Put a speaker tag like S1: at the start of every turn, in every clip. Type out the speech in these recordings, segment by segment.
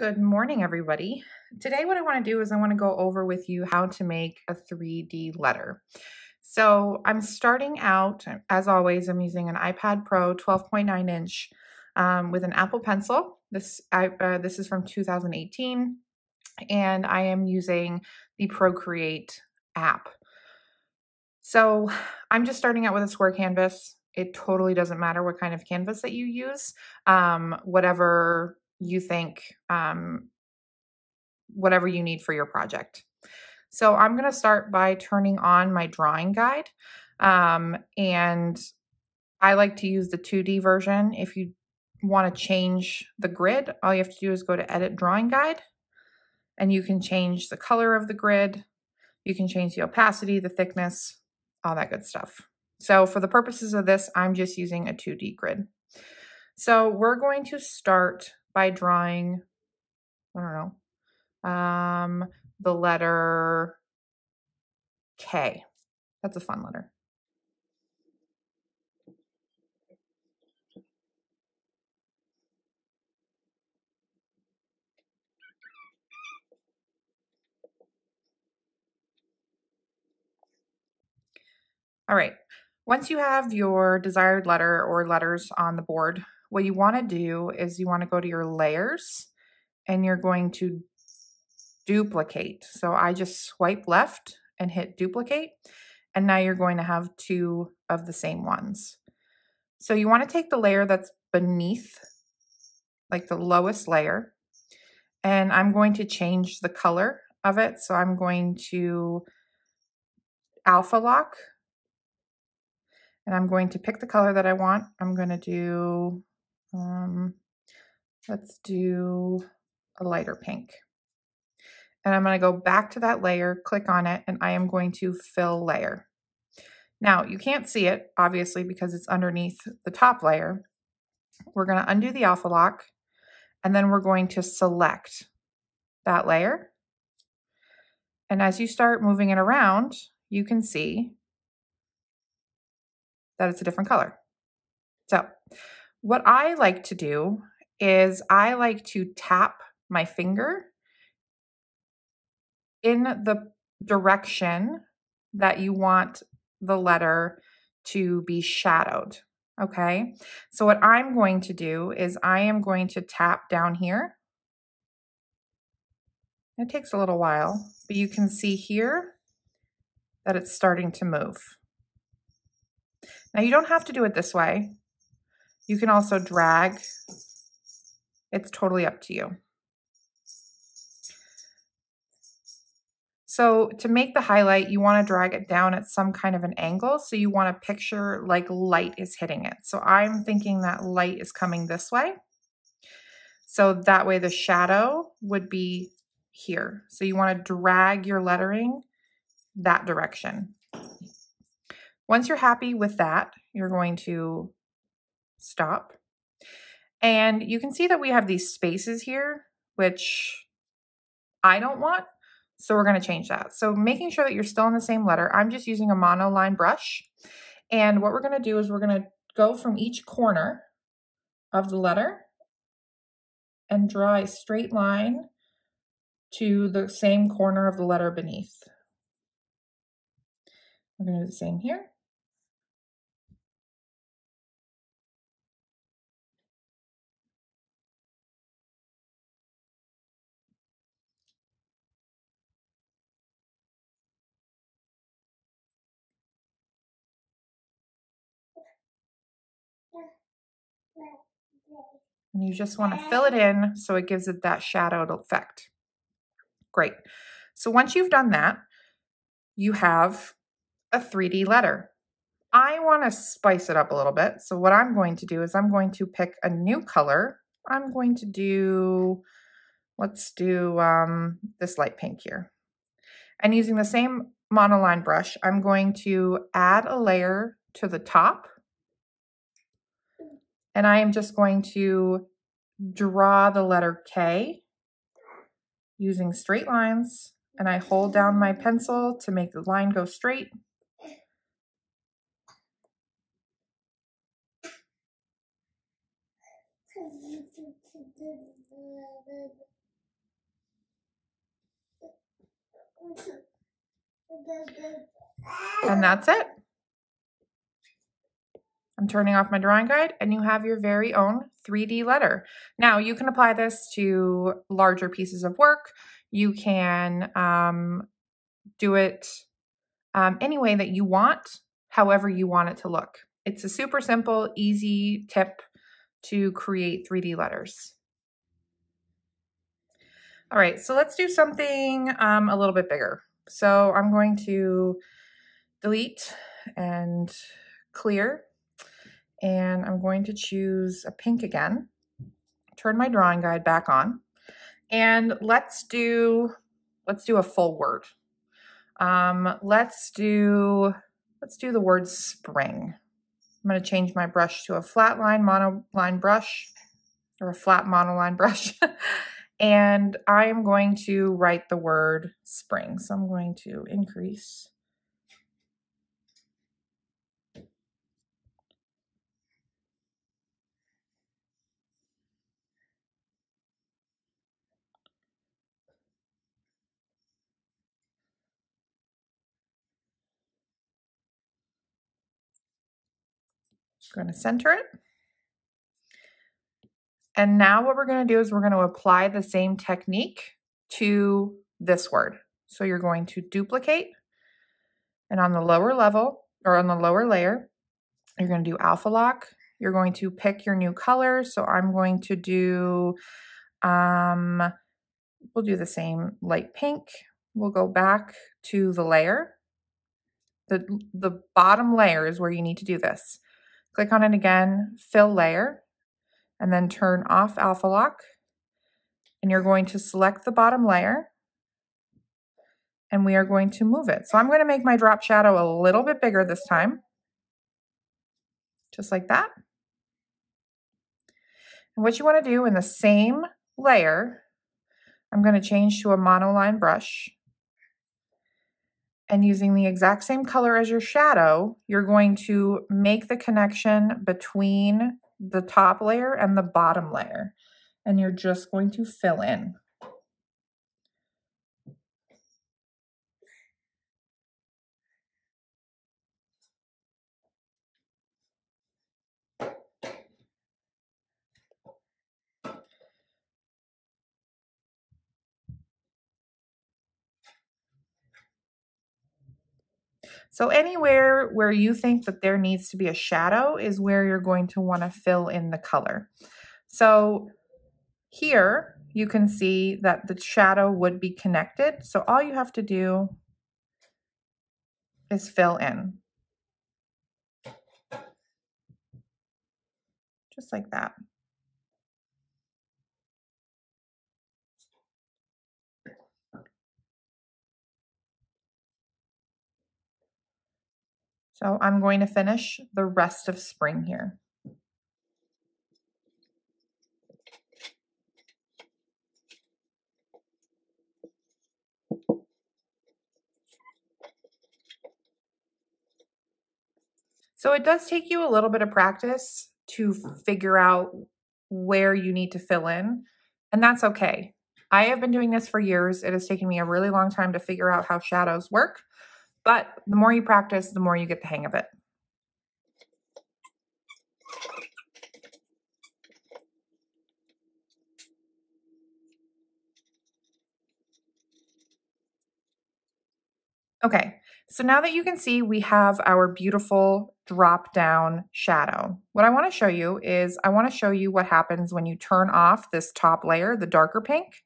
S1: Good morning, everybody. Today what I want to do is I want to go over with you how to make a 3D letter. So I'm starting out, as always, I'm using an iPad Pro 12.9 inch with an Apple Pencil. This is from 2018, and I am using the Procreate app. So I'm just starting out with a square canvas. It totally doesn't matter what kind of canvas that you use, whatever you think, whatever you need for your project. So I'm going to start by turning on my drawing guide. And I like to use the 2D version. If you want to change the grid, all you have to do is go to Edit Drawing Guide, and you can change the color of the grid. You can change the opacity, the thickness, all that good stuff. So for the purposes of this, I'm just using a 2D grid. So we're going to start by drawing, I don't know, the letter K. That's a fun letter. All right. Once you have your desired letter or letters on the board, what you want to do is you want to go to your layers and you're going to duplicate. So I just swipe left and hit duplicate. And now you're going to have two of the same ones. So you want to take the layer that's beneath, like the lowest layer, and I'm going to change the color of it. So I'm going to alpha lock, and I'm going to pick the color that I want. I'm going to do, let's do a lighter pink. And I'm going to go back to that layer, click on it, and I am going to fill layer. Now, you can't see it, obviously, because it's underneath the top layer. We're going to undo the alpha lock, and then we're going to select that layer. And as you start moving it around, you can see that it's a different color. So what I like to do is I like to tap my finger in the direction that you want the letter to be shadowed. Okay, so what I'm going to do is I am going to tap down here. It takes a little while, but you can see here that it's starting to move. Now you don't have to do it this way. You can also drag. It's totally up to you. So to make the highlight, you want to drag it down at some kind of an angle. So you want to picture like light is hitting it. So I'm thinking that light is coming this way. So that way the shadow would be here. So you want to drag your lettering that direction. Once you're happy with that, you're going to stop. And you can see that we have these spaces here, which I don't want. So we're going to change that. So making sure that you're still in the same letter, I'm just using a monoline brush. And what we're going to do is we're going to go from each corner of the letter and draw a straight line to the same corner of the letter beneath. We're going to do the same here. And you just want to fill it in so it gives it that shadowed effect. Great. So once you've done that, you have a 3D letter. I want to spice it up a little bit. So what I'm going to do is I'm going to pick a new color. I'm going to do, let's do this light pink here. And using the same monoline brush, I'm going to add a layer to the top. And I am just going to draw the letter K using straight lines. And I hold down my pencil to make the line go straight. And that's it. I'm turning off my drawing guide and you have your very own 3D letter. Now you can apply this to larger pieces of work. You can do it any way that you want, however you want it to look. It's a super simple, easy tip to create 3D letters. All right, so let's do something a little bit bigger. So I'm going to delete and clear, and I'm going to choose a pink again, turn my drawing guide back on, and let's do a full word. Let's do the word spring. I'm going to change my brush to a flat line monoline brush, or a flat monoline brush. And I am going to write the word spring. So I'm going to increase. I'm going to center it. And now what we're going to do is we're going to apply the same technique to this word. So you're going to duplicate, and on the lower level, or on the lower layer, you're going to do alpha lock. You're going to pick your new color. So I'm going to do, we'll do the same light pink. We'll go back to the layer. The bottom layer is where you need to do this. Click on it again, fill layer, and then turn off alpha lock. And you're going to select the bottom layer, and we are going to move it. So I'm going to make my drop shadow a little bit bigger this time, just like that. And what you want to do in the same layer, I'm going to change to a monoline brush. And using the exact same color as your shadow, you're going to make the connection between the top layer and the bottom layer. And you're just going to fill in. So anywhere where you think that there needs to be a shadow is where you're going to want to fill in the color. So here you can see that the shadow would be connected. So all you have to do is fill in. Just like that. So I'm going to finish the rest of spring here. So it does take you a little bit of practice to figure out where you need to fill in, and that's okay. I have been doing this for years. It has taken me a really long time to figure out how shadows work, but the more you practice, the more you get the hang of it. Okay, so now that you can see we have our beautiful drop down shadow, what I want to show you is I want to show you what happens when you turn off this top layer, the darker pink.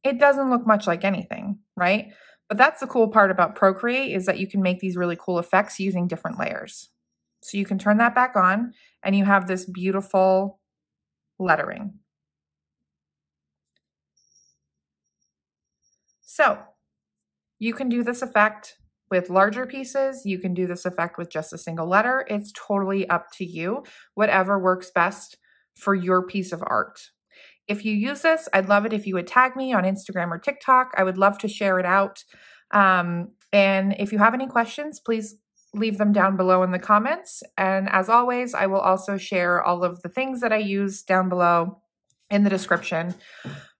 S1: It doesn't look much like anything, right? But that's the cool part about Procreate, is that you can make these really cool effects using different layers. So you can turn that back on and you have this beautiful lettering. So you can do this effect with larger pieces. You can do this effect with just a single letter. It's totally up to you, whatever works best for your piece of art. If you use this, I'd love it if you would tag me on Instagram or TikTok. I would love to share it out. And if you have any questions, please leave them down below in the comments. And as always, I will also share all of the things that I use down below in the description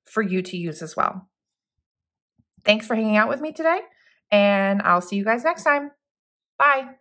S1: for you to use as well. Thanks for hanging out with me today, and I'll see you guys next time. Bye.